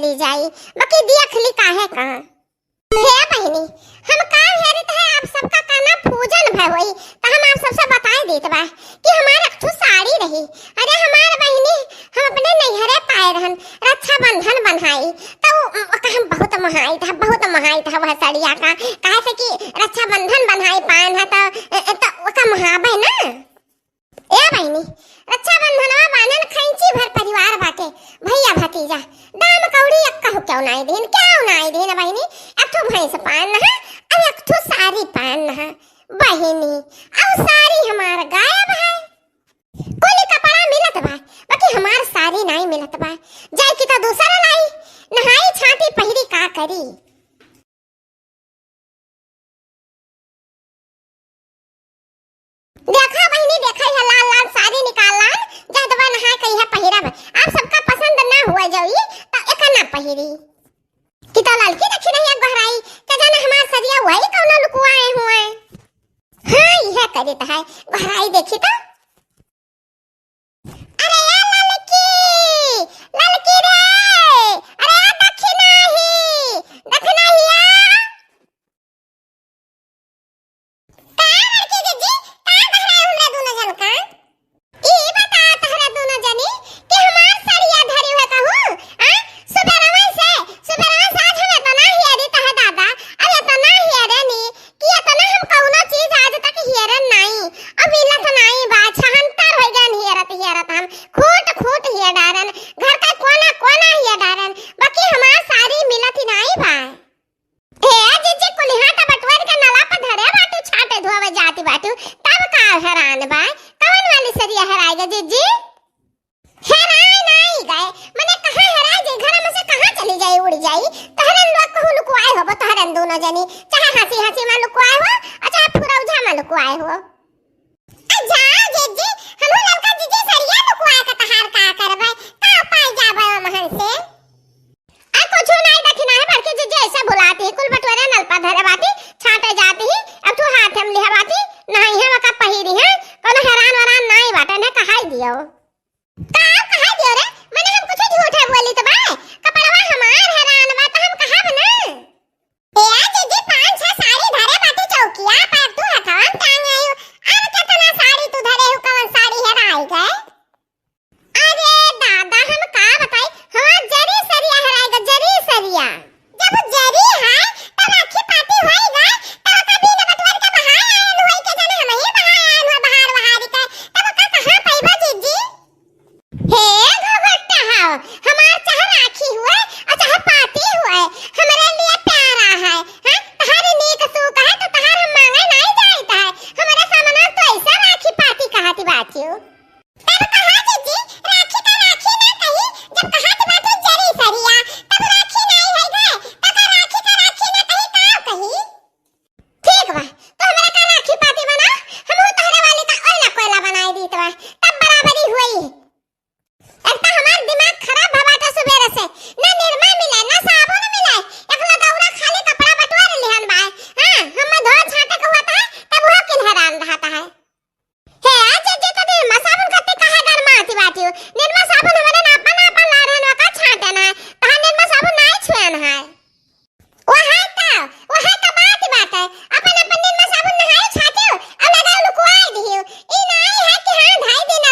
चली जाई बाकी देख ली काहे का हे बहनी हम का हेरित है आप सबका काना पूजन भय होई त हम आप सबसे बताई देत बा कि हमार एक ठो साड़ी रही। अरे हमार बहनी हम अपने नैहरे पाए रहन रक्षा बंधन बन्हाई तो हम बहुत महाई था वह साड़िया का काहे से कि रक्षा बंधन बन्हाई पान है तो ओका महाबे ना ए बहनी रक्षा बंधनवा बांधन खैंची भर परिवार बाटे भैया भतीजा दाम कौड़ी अक्का हो क्यों नाई देन बहनी एक ठो भैंस पान है और एक ठो साड़ी पान है बहनी अब साड़ी हमार गायब है कोली कपड़ा मिलत बा बाकी हमार साड़ी नहीं मिलत बा जाई की तो दूसरा लाई नहाई छाटी पहिरी का करी। देखा बहनी देखा है लाल लाल साड़ी निकालन जदवा नहा कई है पहिरब आप सबका पसंद ना हुआ जाई तो एका ना पहिरी कि तो लड़की देखी नहीं गहराई के जाने हमार सरिया वही कौनो लुकुआए हुए हां यह करित है गहराई देखी तो अरे या लड़की रे अरे दक्षिणा ही हैरान बा कौन वाली सरिया हराएगा जीजी हेराय नहीं गए मने कहां हराय जे घर में से कहां चली जाई उड़ जाई तहरन लोग कहू लुकुआए हो तहरन दोनों जनी चाहे हंसी हंसी में लुकुआए हो अच्छा फुरौझा में लुकुआए हो अच्छा जीजी हम लड़का जीजी सरिया लुकुआए का तहार का करबै का पाई जाबै महन से आ कुछ नहीं दखना है बड़के जीजी ऐसे बुलाती है कुल बटोरे नलपा धरे बाती छाटे जाती है अब तो हाथ हम लिया बाती नहीं है वका पहिरी है कोनो हैरान वरान नहीं बाटे ने कहाई दियो का कहाई दियो रे मने हम कुछ झूठे बोली तो बा कपड़वा हमार हैरान बा तो हम कहब ना ए जीजी पांच छह साड़ी धरे बाटी चौकिया पर तू हथवन टांग आयो अब कितना साड़ी तू धरे हो कौन साड़ी हैराई गए अरे दादा हम का बताई हां जरी सरिया हैराई जरी सरिया जब जरी है तो राखी पाती होएगा तो कभी न बटवर के बहार आयल होई के जाने हम ही बहार आयल हो बहार बहारी का तब का कहां पाइबा जीजी हे घबट्टा हां हमार चाह राखी हुए और चाह पाती हुए हमारे लिए प्यारा है हां तहारी नीक सुख है तो तहार हम मांगे नहीं जाता है हमारे सामने तो ऐसा राखी पाती कहती बातियो तब कहां जीजी राखी का राखी ना कही जब कहत बात जरी सरिया तब राखी नहीं है गए तब राखी का राखी ना कही का कही ठीक बा तो हमरा का राखी पाती बना हम तोहरे वाली का ओला कोयला बनाई दी तो तब बराबरी हुई एक तो हमार दिमाग खराब भवा तो सुबेरे से ना निरमा मिले ना साबुन मिले एक लगौरा खाली कपड़ा बटवार लिहन बा हां हम धो छाटे को होता है तब वो किन हैरान रहता है हे आज जे तो निरमा साबुन करते कहा गरमा आती बाती निरमा साबुन हमारे नापा ला रहन का छाटे ना तो निरमा साबुन नहीं छुएन है वो है तो बात है अपन अपन निरमा साबुन नहाए छाटे और लगा लुकुआई दियो ई नहीं है कि हां ढाई दिन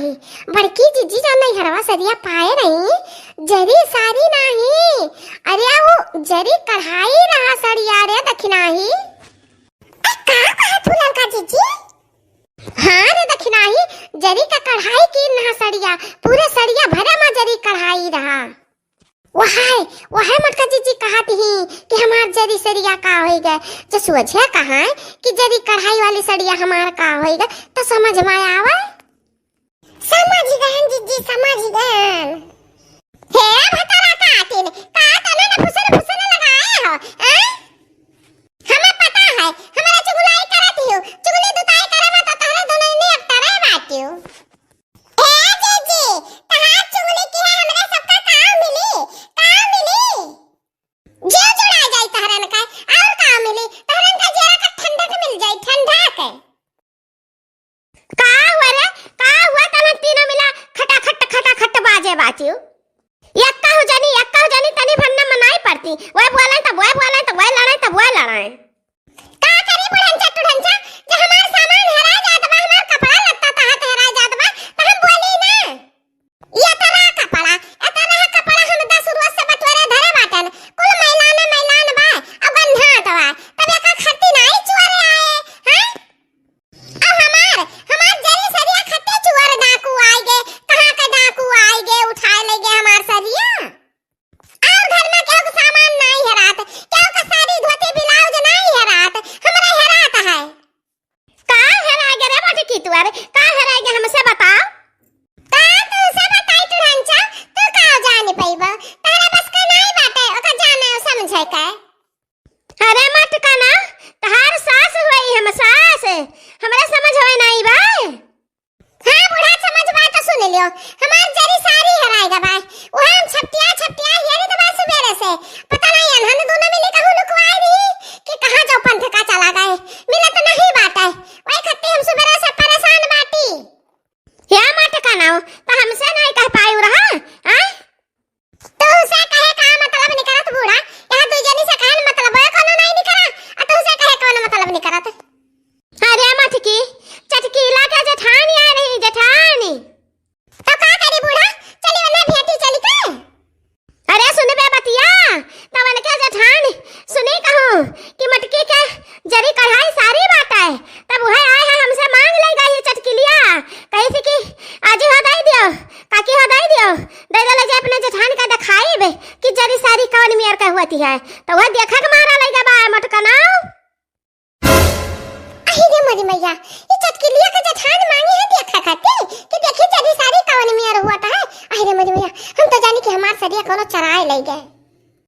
नाही, बड़की जीजी जो नहीं हरवा सरिया पाए रही जरी सारी नहीं, अरे वो जरी कढ़ाई रहा सड़िया रे दखिनाही। का कहा तू लड़का जीजी? हाँ रे दखिनाही, जरी का कढ़ाई की ना सड़िया, पूरे सड़िया भरे में जरी कढ़ाई रहा। वह मटका जीजी कहती ही कि हमार जरी सड़िया का होएगा, जो सोचे कहा कि जरी कढ़ाई वाली सड़िया हमार का होएगा, तो समझ में आवा। समझ गए जीजी, समझ गए। हे भतरा कातिन, का तने न फुसर लगाए हो, हैं? हमें पता है, हमारा चुगलाई करत हो, चुगली दुताई करे में तो तोहरे दोनों ने अक्तरे बाटियो। ए जीजी, तहार चुगली की है हमरे सबका काम मिली, काम मिली। जे जुड़ा जाई तहरन का और काम मिली, तहरन का जेरा का ठंडक मिल जाई, ठंडक। का हुआ तने तीनों मिला खटा खट बाजे बाटियो। यक्का हो जानी तनी फन्ना मनाई पड़ती, वह बोले तब वह लड़ाई। का करी बुढ़ंचा टुढ़ंचा, जो हमार सामान हरा जात बा, हमार कपड़ा लत्ता तहां हरा जात बा, तो हम बोली ना। ये तरह कपड़ा हम 10 रोज से बटवारे धरे बाटन, कुल मैलान बा, अब गंधात बा, तब एका खट्टी नहीं चुअरे आए, हैं? अब हमार जरी सरिया खट्टे चुअर डाकू आए गे, कहां के डाकू आए गे, उठाए ले गे हमार सरिया। और घर में केहू के सामान नहीं हरात, केहू के साड़ी धोती ब्लाउज नहीं हरात, हमरा हरात है। का हराए गे रे बाटी की तुअर, का हराए गे हमसे बताओ। का तू से बताई टुढ़ंचा, तू का जाने पैबा, तारा बस का नहीं बाटे, ओका जाने समझे के। अरे मटका ना, तहार सास होई, हम सास, हमरा समझ होई नहीं बा। हां बूढ़ा समझ बा तो सुन लियो, हमार जरी सारी हराएगा बा, वो हम छपटिया हेरी तो बा सुबेरे से, पता नहीं अनहन दोनों मिली कहूं लुकवाई रही कि कहां जाओ पंथ का चला गए, मिला तो नहीं बाटे, वही खत्ती हम सुबेरे से परेशान बाटी। या मटका ना तो हमसे नहीं कह पाई रहा, हैं? तू से कहे का मतलब नहीं करत बूढ़ा, यहां दू जनी से कहन मतलब है कोनो नहीं निकरा, आ तू से कहे कोनो मतलब नहीं करत। अरे मटकी, चटकीला का जेठानी आ रही, जेठानी। तो का करी बूढ़ा, चली वना भेटी चली का? अरे सुन बे बतिया, तवन के जेठानी सुनी कहूं कि मटकी के जरी कढ़ाई सारी बात है, तब वह आए हैं हमसे मांग ले गई चटकीलिया, कही थी कि आज हो दई दियो, काकी हो दई दियो, दे दे ले अपने जेठानी का दिखाई बे कि जरी सारी कौन मियर का होती है, तो वह देखा के मारा लेगा बा मटका ना। अरे मोरी मैया, ये चटकीलिया का जेठान मांगी है देखा खाती कि देखी जरी सारी कौन मियर हुआ था। अरे मोरी मैया, हम तो जानी कि हमार सरिया कोनो चराए ले गए।